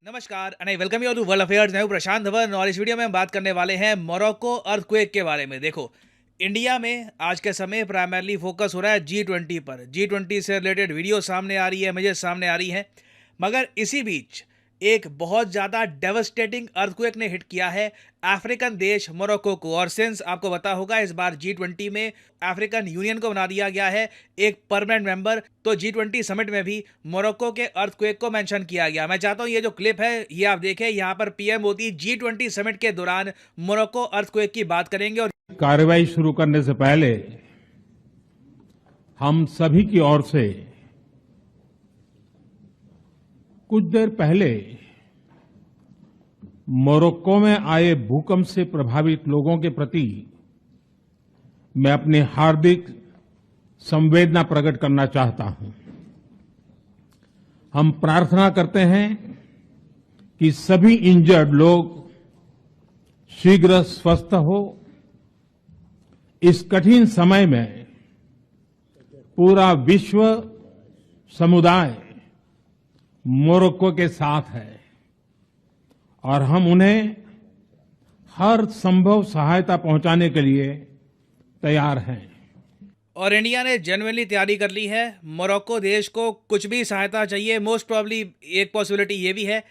नमस्कार and I welcome you to world affairs. मैं हूं प्रशांत धवन और इस वीडियो में हम बात करने वाले हैं मोरक्को अर्थक्वेक के बारे में। देखो, इंडिया में आज के समय प्राइमरली फोकस हो रहा है G20 पर। G20 से रिलेटेड वीडियो सामने आ रही है, इमेजेस सामने आ रही हैं, मगर इसी बीच एक बहुत ज़्यादा डेवस्टेटिंग अर्थक्वेक ने हिट किया है अफ्रीकन देश मोरक्को को। और सिंस आपको पता होगा इस बार G20 में अफ्रीकन यूनियन को बना दिया गया है एक परमानेंट मेंबर, तो G20 समिट में भी मोरक्को के अर्थक्वेक को मेंशन किया गया। मैं चाहता हूं ये जो क्लिप है ये आप देखें। यहाँ पर पीएम मोदी G20 समिट के दौरान मोरक्को अर्थक्वेक की बात करेंगे। और कार्रवाई शुरू करने से पहले हम सभी की ओर से कुछ देर पहले मोरक्को में आए भूकंप से प्रभावित लोगों के प्रति मैं अपनी हार्दिक संवेदना प्रकट करना चाहता हूं। हम प्रार्थना करते हैं कि सभी इंजर्ड लोग शीघ्र स्वस्थ हो। इस कठिन समय में पूरा विश्व समुदाय मोरक्को के साथ है और हम उन्हें हर संभव सहायता पहुंचाने के लिए तैयार हैं। और इंडिया ने जेन्युइनली तैयारी कर ली है। मोरक्को देश को कुछ भी सहायता चाहिए, मोस्ट प्रॉब्ली एक पॉसिबिलिटी ये भी है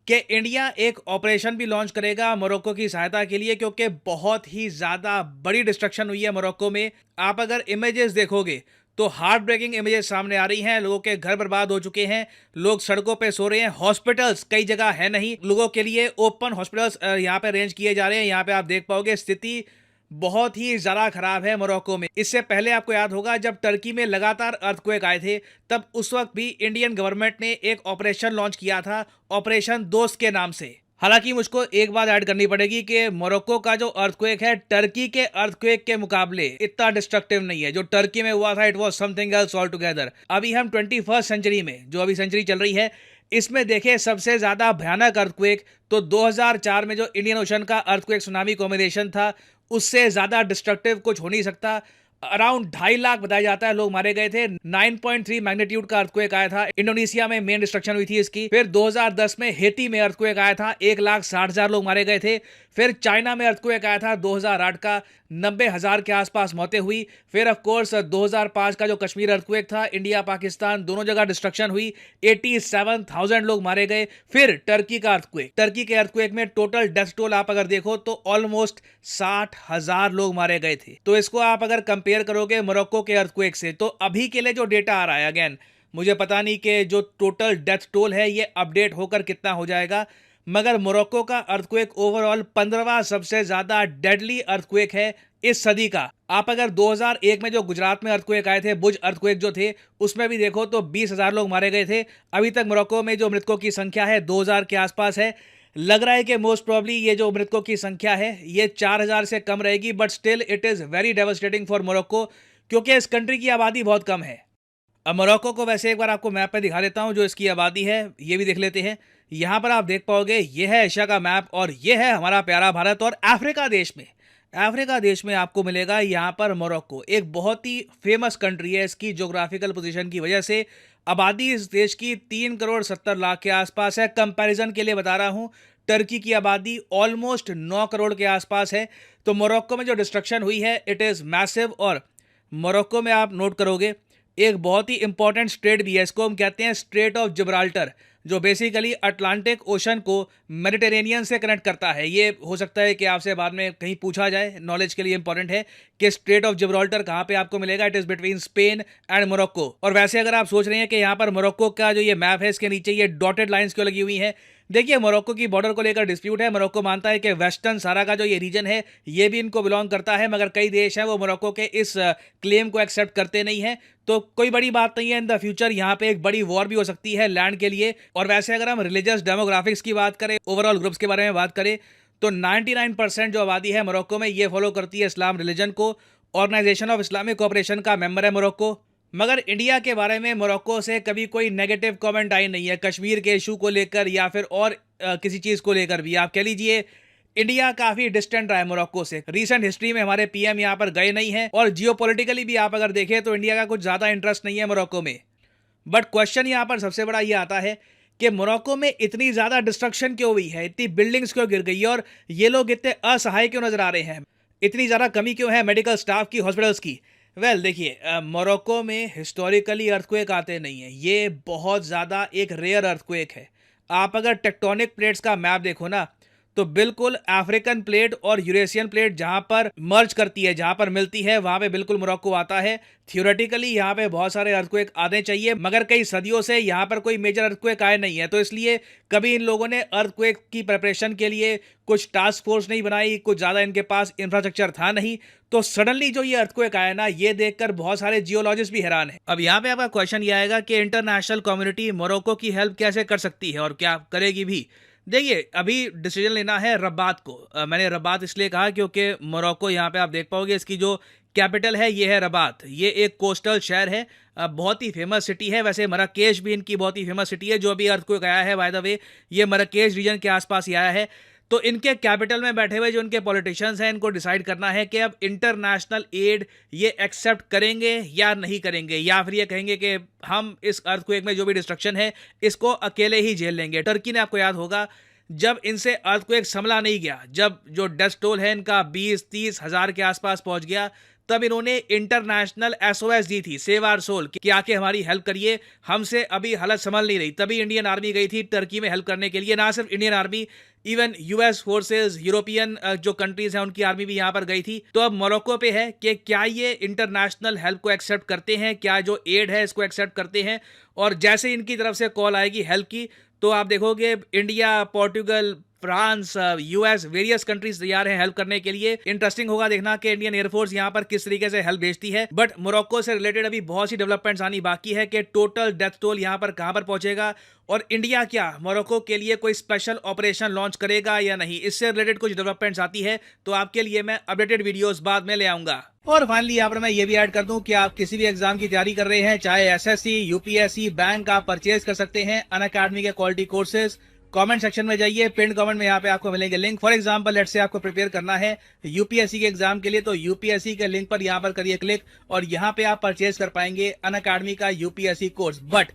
कि इंडिया एक ऑपरेशन भी लॉन्च करेगा मोरक्को की सहायता के लिए, क्योंकि बहुत ही ज़्यादा बड़ी डिस्ट्रक्शन हुई है मोरक्को में। आप अगर इमेजेस देखोगे तो हार्ट ब्रेकिंग इमेजेस सामने आ रही हैं। लोगों के घर बर्बाद हो चुके हैं, लोग सड़कों पे सो रहे हैं, हॉस्पिटल्स कई जगह है नहीं, लोगों के लिए ओपन हॉस्पिटल्स यहाँ पे अरेंज किए जा रहे हैं। यहाँ पे आप देख पाओगे स्थिति बहुत ही ज़्यादा खराब है मोरक्को में। इससे पहले आपको याद होगा जब टर्की में लगातार अर्थक्वेक आए थे, तब उस वक्त भी इंडियन गवर्नमेंट ने एक ऑपरेशन लॉन्च किया था, ऑपरेशन दोस्त के नाम से। हालांकि मुझको एक बात ऐड करनी पड़ेगी कि मोरक्को का जो अर्थक्वेक है टर्की के अर्थक्वेक के मुकाबले इतना डिस्ट्रक्टिव नहीं है। जो टर्की में हुआ था it was something else all together. अभी हम 21st सेंचुरी में, जो अभी सेंचुरी चल रही है, इसमें देखें सबसे ज्यादा भयानक अर्थक्वेक तो 2004 में जो इंडियन ओशन का अर्थक्वेक सुनामी कॉम्बिनेशन था, उससे ज्यादा डिस्ट्रक्टिव कुछ हो नहीं सकता। अराउंड 2.5 लाख बताया जाता है लोग मारे गए थे। 9.3 मैग्नीट्यूड का अर्थक्वेक आया था। इंडोनेशिया में मेन डिस्ट्रक्शन हुई थी इसकी। फिर 2010 में हेती में अर्थक्वेक आया था, 1,60,000 लोग मारे गए थे। फिर चाइना में अर्थक्वेक आया था 2008 का, 90,000 के आसपास मौतें हुई। फिर ऑफ कोर्स 2005 का जो कश्मीर अर्थक्वेक था, इंडिया पाकिस्तान दोनों जगह डिस्ट्रक्शन हुई, 87,000 लोग मारे गए। फिर टर्की का अर्थक्वेक, टर्की के अर्थक्वेक में टोटल डेथ टोल आप अगर देखो तो ऑलमोस्ट 60,000 लोग मारे गए थे। तो इसको आप अगर कंपेयर करोगे मोरक्को के अर्थक्वेक से, तो अभी के लिए जो डेटा आ रहा है, अगेन मुझे पता नहीं कि जो टोटल डेथ टोल है ये अपडेट होकर कितना हो जाएगा, मगर मोरक्को का अर्थक्वेक ओवरऑल 15वां सबसे ज्यादा डेडली अर्थक्वेक है इस सदी का। आप अगर 2001 में जो गुजरात में अर्थक्वेक आए थे, बुज अर्थक्वेक जो थे, उसमें भी देखो तो 20,000 लोग मारे गए थे। अभी तक मोरक्को में जो मृतकों की संख्या है 2,000 के आसपास है। लग रहा है कि मोस्ट प्रॉब्ली ये जो मृतकों की संख्या है ये 4,000 से कम रहेगी, but still it is very devastating for Morocco, क्योंकि इस कंट्री की आबादी बहुत कम है। अब मोरक्को को वैसे एक बार आपको मैप पे दिखा देता हूं, जो इसकी आबादी है ये भी देख लेते हैं। यहाँ पर आप देख पाओगे ये है एशिया का मैप और ये है हमारा प्यारा भारत। और अफ्रीका देश में आपको मिलेगा यहाँ पर मोरक्को। एक बहुत ही फेमस कंट्री है इसकी ज्योग्राफिकल पोजीशन की वजह से। आबादी इस देश की 3,70,00,000 के आसपास है। कंपैरिजन के लिए बता रहा हूँ, टर्की की आबादी ऑलमोस्ट 9 करोड़ के आसपास है। तो मोरक्को में जो डिस्ट्रक्शन हुई है इट इज़ मैसिव। और मोरक्को में आप नोट करोगे एक बहुत ही इंपॉर्टेंट स्ट्रेट भी है, इसको हम कहते हैं स्ट्रेट ऑफ जिब्राल्टर, जो बेसिकली अटलांटिक ओशन को मेडिटेरेनियन से कनेक्ट करता है। ये हो सकता है कि आपसे बाद में कहीं पूछा जाए, नॉलेज के लिए इंपॉर्टेंट है कि स्ट्रेट ऑफ जिब्राल्टर कहाँ पे आपको मिलेगा। It is between Spain and Morocco. और वैसे अगर आप सोच रहे हैं कि यहाँ पर मोरक्को का जो ये मैप है इसके नीचे ये डॉटेड लाइंस क्यों लगी हुई हैं, देखिए मोरक्को की बॉर्डर को लेकर डिस्प्यूट है। मोरक्को मानता है कि वेस्टर्न सारा का जो ये रीजन है ये भी इनको बिलोंग करता है, मगर कई देश हैं वो मोरक्को के इस क्लेम को एक्सेप्ट करते नहीं हैं। तो कोई बड़ी बात नहीं है, इन द फ्यूचर यहाँ पे एक बड़ी वॉर भी हो सकती है लैंड के लिए। और वैसे अगर हम रिलीजियस डेमोग्राफिक्स की बात करें, ओवरऑल ग्रुप्स के बारे में बात करें, तो 99% जो आबादी है मोरक्को में ये फॉलो करती है इस्लाम रिलीजन को। ऑर्गेनाइजेशन ऑफ इस्लामिक कोऑपरेशन का मेंबर है मोरक्को। मगर इंडिया के बारे में मोरक्को से कभी कोई नेगेटिव कमेंट आई नहीं है, कश्मीर के इशू को लेकर या फिर और किसी चीज़ को लेकर भी। आप कह लीजिए इंडिया काफी डिस्टेंट रहा है मोरक्को से। रीसेंट हिस्ट्री में हमारे पीएम यहाँ पर गए नहीं हैं, और जियोपॉलिटिकली भी आप अगर देखें तो इंडिया का कुछ ज्यादा इंटरेस्ट नहीं है मोरक्को में। बट क्वेश्चन यहाँ पर सबसे बड़ा ये आता है कि मोरक्को में इतनी ज़्यादा डिस्ट्रक्शन क्यों हुई है, इतनी बिल्डिंग्स क्यों गिर गई है और ये लोग इतने असहाय क्यों नज़र आ रहे हैं, इतनी ज़्यादा कमी क्यों है मेडिकल स्टाफ की, हॉस्पिटल्स की। देखिए मोरक्को में हिस्टोरिकली अर्थक्वेक आते नहीं हैं, ये बहुत ज़्यादा एक रेयर अर्थक्वेक है। आप अगर टेक्टोनिक प्लेट्स का मैप देखो ना, तो बिल्कुल अफ्रीकन प्लेट और यूरेशियन प्लेट जहां पर मर्ज करती है, जहां पर मिलती है, वहां पे बिल्कुल मोरक्को आता है। थियोरेटिकली यहाँ पे बहुत सारे अर्थक्वेक आने चाहिए, मगर कई सदियों से यहाँ पर कोई मेजर अर्थक्वेक आए नहीं है, तो इसलिए कभी इन लोगों ने अर्थक्वेक की प्रिपरेशन के लिए कुछ टास्क फोर्स नहीं बनाई, कुछ ज़्यादा इनके पास इंफ्रास्ट्रक्चर था नहीं। तो सडनली जो ये अर्थक्वेक आया ना, ये देखकर बहुत सारे जियोलॉजिस्ट भी हैरान हैं। अब यहाँ पे आपका क्वेश्चन ये आएगा कि इंटरनेशनल कम्युनिटी मोरक्को की हेल्प कैसे कर सकती है और क्या करेगी भी। देखिए अभी डिसीजन लेना है रबात को। मैंने रबात इसलिए कहा क्योंकि मोरक्को, यहाँ पे आप देख पाओगे, इसकी जो कैपिटल है ये है रबात। ये एक कोस्टल शहर है, बहुत ही फेमस सिटी है। वैसे मराकेश भी इनकी बहुत ही फेमस सिटी है। जो अभी अर्थक्वेक आया है, बाय द वे, ये मराकेश रीजन के आसपास ही आया है। तो इनके कैपिटल में बैठे हुए जो इनके पॉलिटिशियंस हैं, इनको डिसाइड करना है कि अब इंटरनेशनल एड ये एक्सेप्ट करेंगे या नहीं करेंगे, या फिर ये कहेंगे कि हम इस अर्थक्वेक में जो भी डिस्ट्रक्शन है इसको अकेले ही झेल लेंगे। टर्की ने, आपको याद होगा, जब इनसे अर्थक्वेक संभला नहीं गया, जब जो डेथ टोल है इनका 20-30 हज़ार के आसपास पहुंच गया, तब इन्होंने इंटरनेशनल SOS दी थी, सेव आवर सोल, कि आके हमारी हेल्प करिए, हमसे अभी हालत संभल नहीं रही। तभी इंडियन आर्मी गई थी टर्की में हेल्प करने के लिए। ना सिर्फ Indian army, even US forces, European जो कंट्रीज हैं उनकी आर्मी भी यहाँ पर गई थी। तो अब मोरक्को पे है कि क्या ये इंटरनेशनल हेल्प को एक्सेप्ट करते हैं, क्या जो एड है इसको एक्सेप्ट करते हैं। और जैसे इनकी तरफ से कॉल आएगी हेल्प की, तो आप देखोगे India, Portugal, France, US, various countries तैयार हैं हेल्प करने के लिए। इंटरेस्टिंग होगा देखना कि इंडियन एयरफोर्स यहाँ पर किस तरीके से हेल्प भेजती है। बट मोरक्को से रिलेटेड अभी बहुत सी डेवलपमेंट्स आनी बाकी है कि टोटल डेथ टोल यहाँ पर कहाँ पर पहुंचेगा, और इंडिया क्या मोरक्को के लिए कोई स्पेशल ऑपरेशन लॉन्च करेगा या नहीं। इससे रिलेटेड कुछ डेवलपमेंट्स आती है तो आपके लिए मैं अपडेटेड वीडियोस बाद में ले आऊंगा। और फाइनली यहाँ पर मैं ये भी ऐड कर दूं कि आप किसी भी एग्जाम की तैयारी कर रहे हैं, चाहे SSC, UPSC, बैंक, आप परचेज कर सकते हैं अनअकैडमी के क्वालिटी कोर्सेज। कमेंट सेक्शन में जाइए, पिन कमेंट में यहाँ पे आपको मिलेंगे link. For example let's say आपको प्रिपेयर करना है UPSC के एग्जाम के लिए, तो UPSC के लिंक पर यहाँ पर करिए क्लिक, और यहाँ पे आप परचेज कर पाएंगे अनअकैडमी का UPSC कोर्स। बट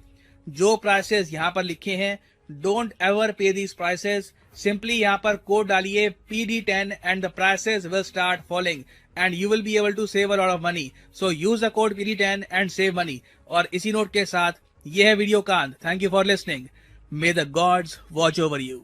जो प्राइसेस यहाँ पर लिखे हैं, don't ever pay these prices. Simply यहाँ पर कोड डालिए PD10 and the prices will start following and you will be able to save a lot of money. So use the code PD10 and save money. और इसी note के साथ ये है video का अंत। Thank you for listening. May the gods watch over you.